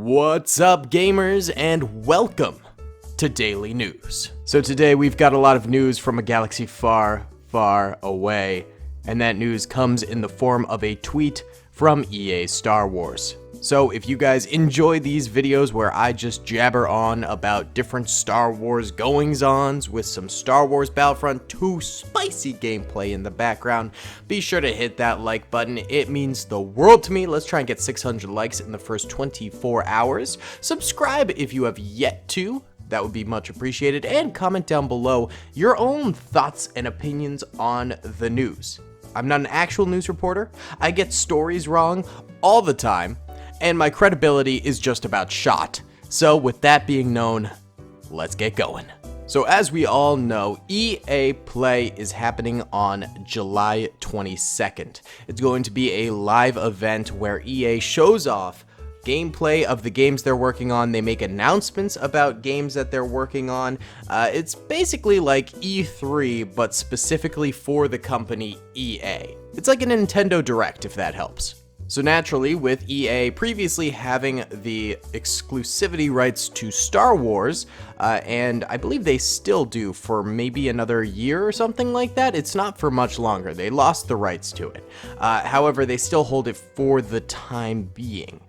What's up, gamers, and welcome to Daily News. So today we've got a lot of news from a galaxy far, far away, and that news comes in the form of a tweet from EA Star Wars. So if you guys enjoy these videos where I just jabber on about different Star Wars goings-ons with some Star Wars Battlefront 2 spicy gameplay in the background, be sure to hit that like button. It means the world to me. Let's try and get 600 likes in the first 24 hours. Subscribe if you have yet to. That would be much appreciated. And comment down below your own thoughts and opinions on the news. I'm not an actual news reporter. I get stories wrong all the time, and my credibility is just about shot. So with that being known, let's get going. So as we all know, EA Play is happening on July 22nd. It's going to be a live event where EA shows off gameplay of the games they're working on. They make announcements about games that they're working on. It's basically like E3, but specifically for the company EA. It's like a Nintendo Direct, if that helps. So naturally, with EA previously having the exclusivity rights to Star Wars, and I believe they still do for maybe another year or something like that. It's not for much longer. They lost the rights to it. However, they still hold it for the time being.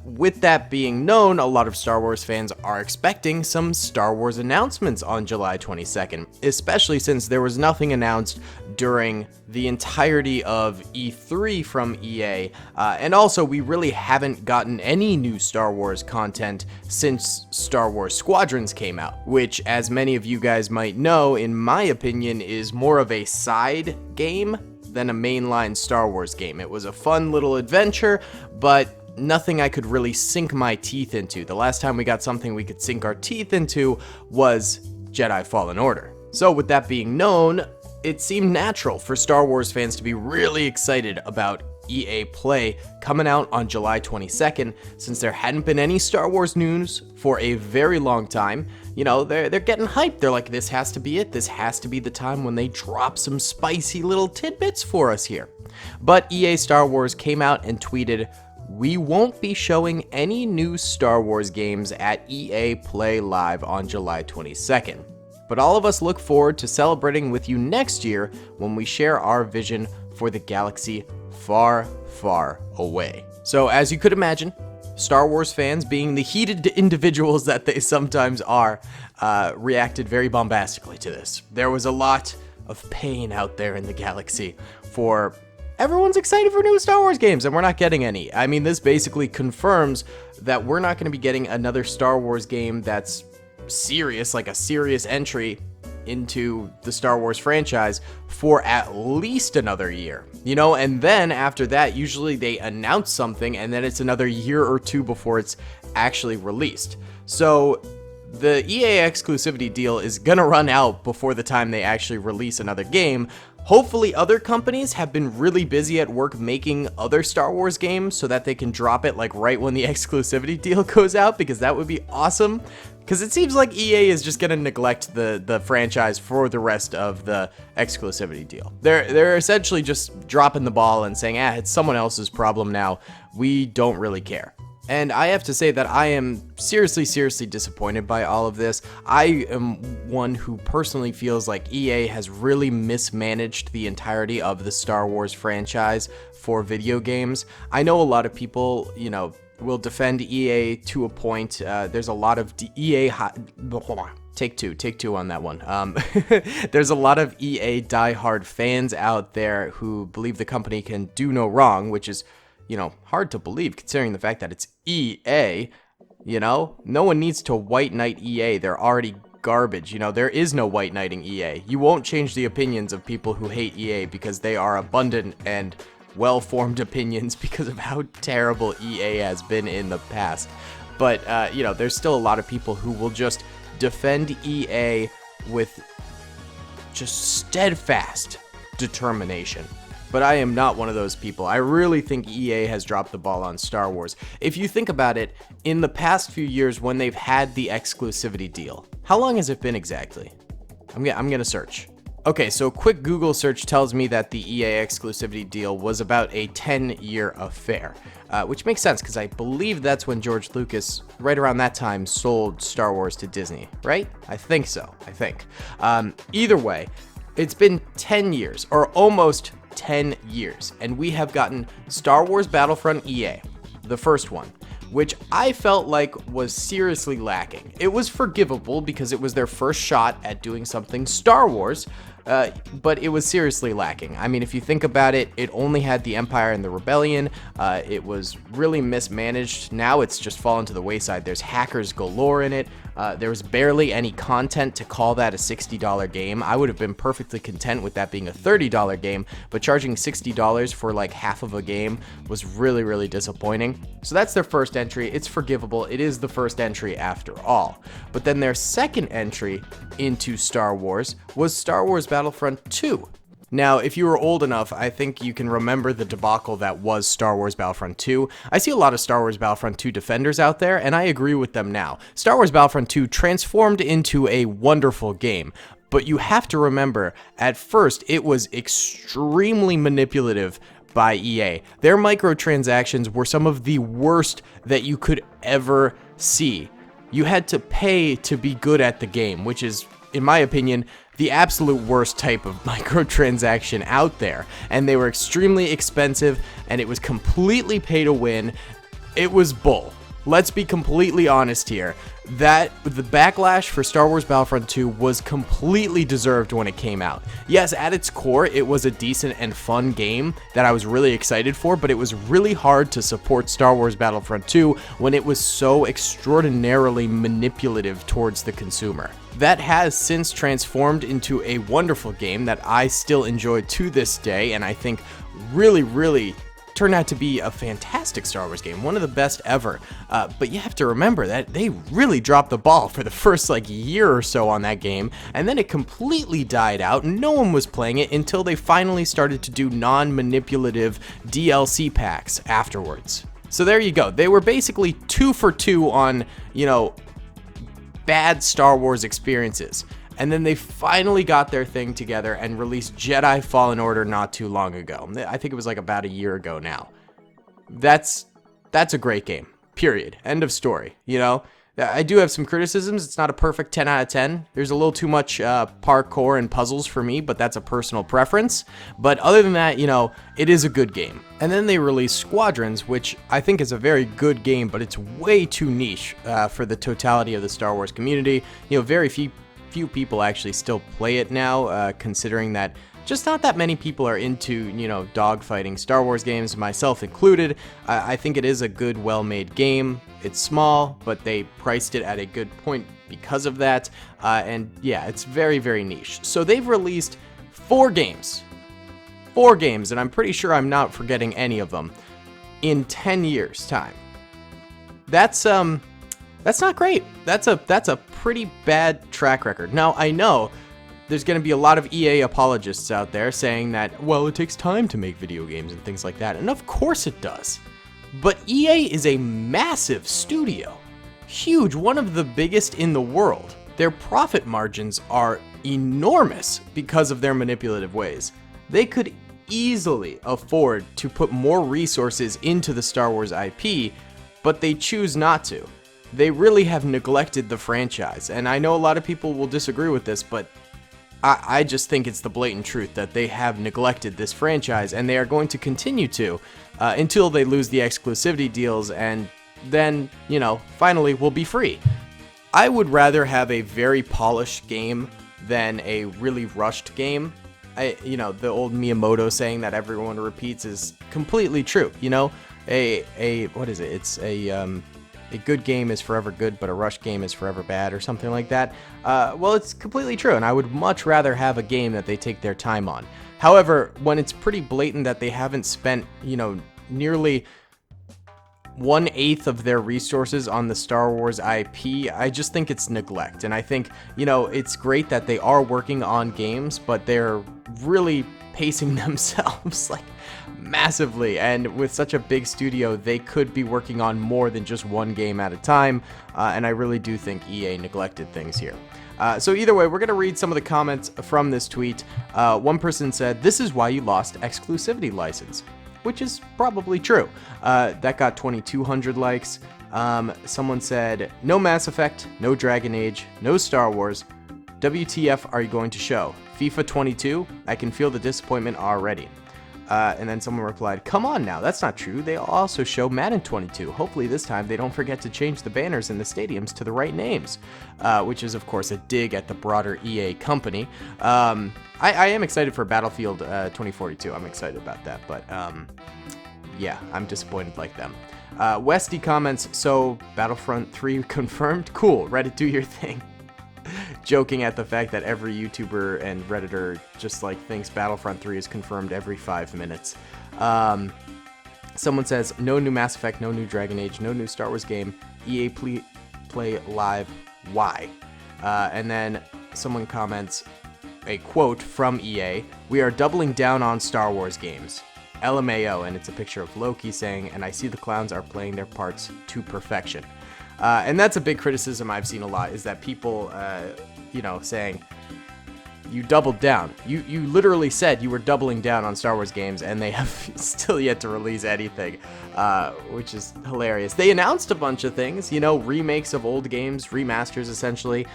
With that being known, a lot of Star Wars fans are expecting some Star Wars announcements on July 22nd, especially since there was nothing announced during the entirety of E3 from EA, and also we really haven't gotten any new Star Wars content since Star Wars Squadrons came out, which, as many of you guys might know, in my opinion, is more of a side game than a mainline Star Wars game. It was a fun little adventure, but nothing I could really sink my teeth into. The last time we got something we could sink our teeth into was Jedi Fallen Order. So with that being known, it seemed natural for Star Wars fans to be really excited about EA Play coming out on July 22nd, since there hadn't been any Star Wars news for a very long time. You know, they're getting hyped. They're like, this has to be it. This has to be the time when they drop some spicy little tidbits for us here. But EA Star Wars came out and tweeted, "We won't be showing any new Star Wars games at EA Play Live on July 22nd. But all of us look forward to celebrating with you next year when we share our vision for the galaxy far, far away." So as you could imagine, Star Wars fans, being the heated individuals that they sometimes are, reacted very bombastically to this. There was a lot of pain out there in the galaxy for everyone's excited for new Star Wars games, and we're not getting any. I mean, this basically confirms that we're not going to be getting another Star Wars game that's serious, like a serious entry into the Star Wars franchise for at least another year, you know, and then after that, usually they announce something and then it's another year or two before it's actually released. So the EA exclusivity deal is gonna run out before the time they actually release another game. Hopefully other companies have been really busy at work making other Star Wars games so that they can drop it like right when the exclusivity deal goes out, because that would be awesome. Because it seems like EA is just going to neglect the franchise for the rest of the exclusivity deal. They're essentially just dropping the ball and saying, it's someone else's problem now. We don't really care. And I have to say that I am seriously disappointed by all of this. I am one who personally feels like EA has really mismanaged the entirety of the Star Wars franchise for video games. I know a lot of people, you know, will defend EA to a point. There's a lot of EA... Take two on that one. There's a lot of EA diehard fans out there who believe the company can do no wrong, which is, you know, hard to believe considering the fact that it's EA. You know, no one needs to white knight EA. They're already garbage. You know, there is no white knighting EA. You won't change the opinions of people who hate EA because they are abundant and well-formed opinions because of how terrible EA has been in the past. But, you know, there's still a lot of people who will just defend EA with just steadfast determination. But I am not one of those people. I really think EA has dropped the ball on Star Wars. If you think about it, in the past few years when they've had the exclusivity deal, how long has it been exactly? I'm gonna search. Okay, so a quick Google search tells me that the EA exclusivity deal was about a 10-year affair, which makes sense because I believe that's when George Lucas, right around that time, sold Star Wars to Disney, right? I think so, either way, it's been 10 years, or almost 10 years, and we have gotten Star Wars Battlefront EA, the first one, which I felt like was seriously lacking. It was forgivable because it was their first shot at doing something Star Wars, but it was seriously lacking. I mean, if you think about it, it only had the Empire and the Rebellion. It was really mismanaged. Now it's just fallen to the wayside. There's hackers galore in it. There was barely any content to call that a $60 game. I would have been perfectly content with that being a $30 game, but charging $60 for like half of a game was really, really disappointing. So that's their first entry. It's forgivable. It is the first entry after all. But then their second entry into Star Wars was Star Wars Battlefront 2. Now, if you were old enough, I think you can remember the debacle that was Star Wars Battlefront 2. I see a lot of Star Wars Battlefront 2 defenders out there, and I agree with them now. Star Wars Battlefront 2 transformed into a wonderful game, but you have to remember, at first, it was extremely manipulative by EA. Their microtransactions were some of the worst that you could ever see. You had to pay to be good at the game, which is, in my opinion, the absolute worst type of microtransaction out there. And they were extremely expensive, and it was completely pay to win. It was bull. Let's be completely honest here. That the backlash for Star Wars Battlefront 2 was completely deserved when it came out. Yes, at its core, it was a decent and fun game that I was really excited for, but it was really hard to support Star Wars Battlefront 2 when it was so extraordinarily manipulative towards the consumer. That has since transformed into a wonderful game that I still enjoy to this day, and I think really turned out to be a fantastic Star Wars game, one of the best ever. But you have to remember that they really dropped the ball for the first year or so on that game, and then it completely died out. No one was playing it until they finally started to do non-manipulative DLC packs afterwards. So there you go. They were basically 2 for 2 on, bad Star Wars experiences. And then they finally got their thing together and released Jedi Fallen Order not too long ago. I think it was about a year ago now. That's a great game. Period. End of story. I do have some criticisms. It's not a perfect 10 out of 10. There's a little too much parkour and puzzles for me, but that's a personal preference. But other than that, it is a good game. And then they released Squadrons, which I think is a very good game, but it's way too niche for the totality of the Star Wars community. Very few people actually still play it now, considering that just not that many people are into, dogfighting Star Wars games, myself included. I think it is a good, well-made game. It's small, but they priced it at a good point because of that. And yeah, it's very, very niche. So they've released 4 games. 4 games, and I'm pretty sure I'm not forgetting any of them, in 10 years' time. That's not great. That's a pretty bad track record. Now, I know there's going to be a lot of EA apologists out there saying that, well, it takes time to make video games and things like that. And of course it does. But EA is a massive studio. Huge, one of the biggest in the world. Their profit margins are enormous because of their manipulative ways. They could easily afford to put more resources into the Star Wars IP, but they choose not to. They really have neglected the franchise, and I know a lot of people will disagree with this, but I just think it's the blatant truth that they have neglected this franchise, and they are going to continue to until they lose the exclusivity deals, and then, finally we'll be free. I would rather have a very polished game than a really rushed game. The old Miyamoto saying that everyone repeats is completely true. What is it? It's a good game is forever good, but a rushed game is forever bad, or something like that. Well, it's completely true, and I would much rather have a game that they take their time on. However, when it's pretty blatant that they haven't spent, nearly 1/8 of their resources on the Star Wars IP, I just think it's neglect. And I think, it's great that they are working on games, but they're really pacing themselves massively, and with such a big studio, they could be working on more than just one game at a time, and I really do think EA neglected things here. So either way, we're going to read some of the comments from this tweet. One person said, "This is why you lost exclusivity license," which is probably true. That got 2,200 likes. Someone said, "No Mass Effect, no Dragon Age, no Star Wars. WTF are you going to show? FIFA 22? I can feel the disappointment already." And then someone replied, "Come on now, that's not true. They also show Madden 22. Hopefully this time they don't forget to change the banners in the stadiums to the right names," which is, of course, a dig at the broader EA company. I am excited for Battlefield 2042. I'm excited about that, but yeah, I'm disappointed like them. Westy comments, "So Battlefront 3 confirmed? Cool, Reddit, do your thing." Joking at the fact that every YouTuber and Redditor just like thinks Battlefront 3 is confirmed every 5 minutes. Someone says, "No new Mass Effect, no new Dragon Age, no new Star Wars game. EA play live. Why?" And then someone comments a quote from EA, "We are doubling down on Star Wars games. LMAO," and it's a picture of Loki saying, "And I see the clowns are playing their parts to perfection." And that's a big criticism I've seen a lot, is that people, saying, "You doubled down. You literally said you were doubling down on Star Wars games, and they have still yet to release anything," which is hilarious. They announced a bunch of things, remakes of old games, remasters essentially,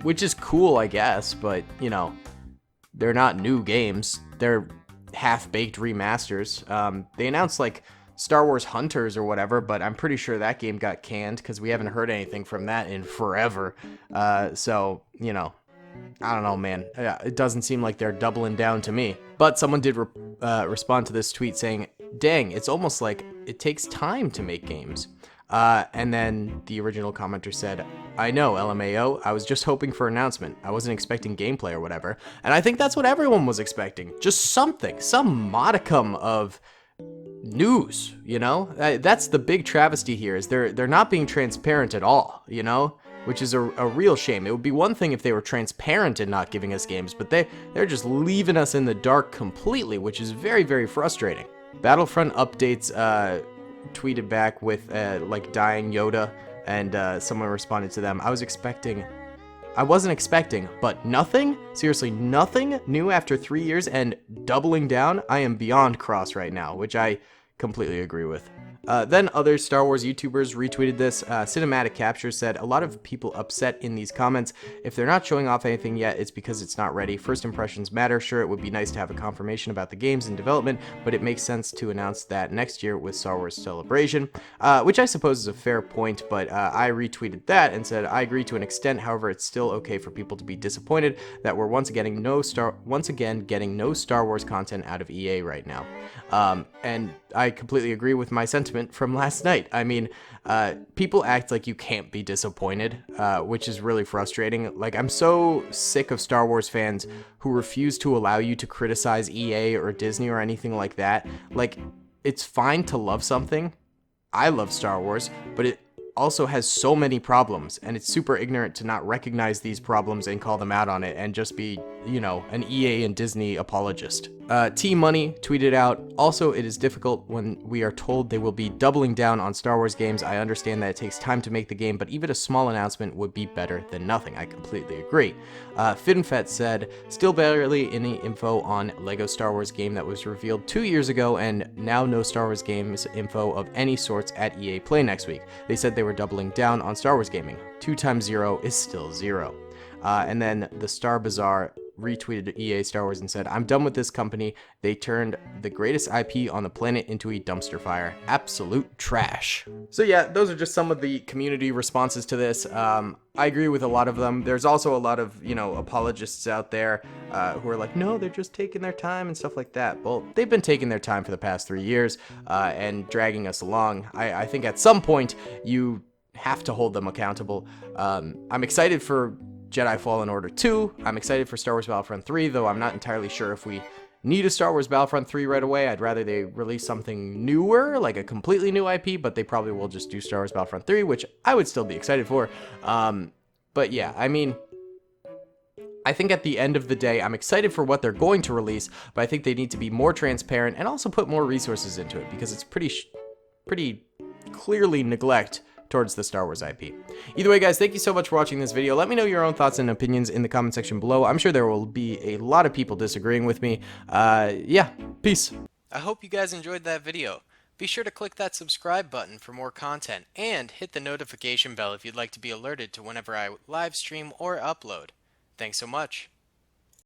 which is cool, I guess, but, they're not new games. They're half-baked remasters. They announced, Star Wars Hunters or whatever, but I'm pretty sure that game got canned because we haven't heard anything from that in forever. So, I don't know, man. It doesn't seem like they're doubling down to me. But someone did respond to this tweet saying, "Dang, it's almost like it takes time to make games." And then the original commenter said, "I know, LMAO, I was just hoping for an announcement. I wasn't expecting gameplay or whatever." And I think that's what everyone was expecting. Just something, some modicum of news, That's the big travesty here, is they're not being transparent at all, which is a real shame. It would be one thing if they were transparent in not giving us games, but they're just leaving us in the dark completely, which is very, very frustrating. Battlefront updates tweeted back with dying Yoda, and someone responded to them, I wasn't expecting, but nothing? Seriously, nothing new after 3 years and doubling down? I am beyond cross right now," which I completely agree with. Then other Star Wars YouTubers retweeted this. Cinematic Capture said, "A lot of people upset in these comments. If they're not showing off anything yet, it's because it's not ready. First impressions matter. Sure, it would be nice to have a confirmation about the games in development, but it makes sense to announce that next year with Star Wars Celebration," which I suppose is a fair point, but I retweeted that and said, "I agree to an extent. However, it's still okay for people to be disappointed that we're once again getting no Star Wars content out of EA right now." And I completely agree with my sentiment from last night. I mean, people act like you can't be disappointed, which is really frustrating. I'm so sick of Star Wars fans who refuse to allow you to criticize EA or Disney or anything like that. It's fine to love something. I love Star Wars, but it also has so many problems, and it's super ignorant to not recognize these problems and call them out on it and just be, an EA and Disney apologist. T-Money tweeted out, "Also, it is difficult when we are told they will be doubling down on Star Wars games. I understand that it takes time to make the game, but even a small announcement would be better than nothing." I completely agree. FinFet said, "Still barely any info on Lego Star Wars game that was revealed 2 years ago, and now no Star Wars games info of any sorts at EA Play next week. They said they were doubling down on Star Wars gaming. 2 times 0 is still 0. And then the Star Bazaar retweeted EA Star Wars and said, "I'm done with this company. They turned the greatest IP on the planet into a dumpster fire. Absolute trash." So yeah, those are just some of the community responses to this. I agree with a lot of them. There's also a lot of, apologists out there who are like, "No, they're just taking their time," and stuff like that. Well, they've been taking their time for the past 3 years and dragging us along. I think at some point you have to hold them accountable. I'm excited for Jedi Fallen Order 2. I'm excited for Star Wars Battlefront 3, though I'm not entirely sure if we need a Star Wars Battlefront 3 right away. I'd rather they release something newer, like a completely new IP, but they probably will just do Star Wars Battlefront 3, which I would still be excited for. But yeah, I mean, I think at the end of the day, I'm excited for what they're going to release, but I think they need to be more transparent and also put more resources into it, because it's pretty clearly neglect towards the Star Wars IP. Either way, guys, thank you so much for watching this video. Let me know your own thoughts and opinions in the comment section below. I'm sure there will be a lot of people disagreeing with me. Yeah, peace. I hope you guys enjoyed that video. Be sure to click that subscribe button for more content, and hit the notification bell if you'd like to be alerted to whenever I live stream or upload. Thanks so much.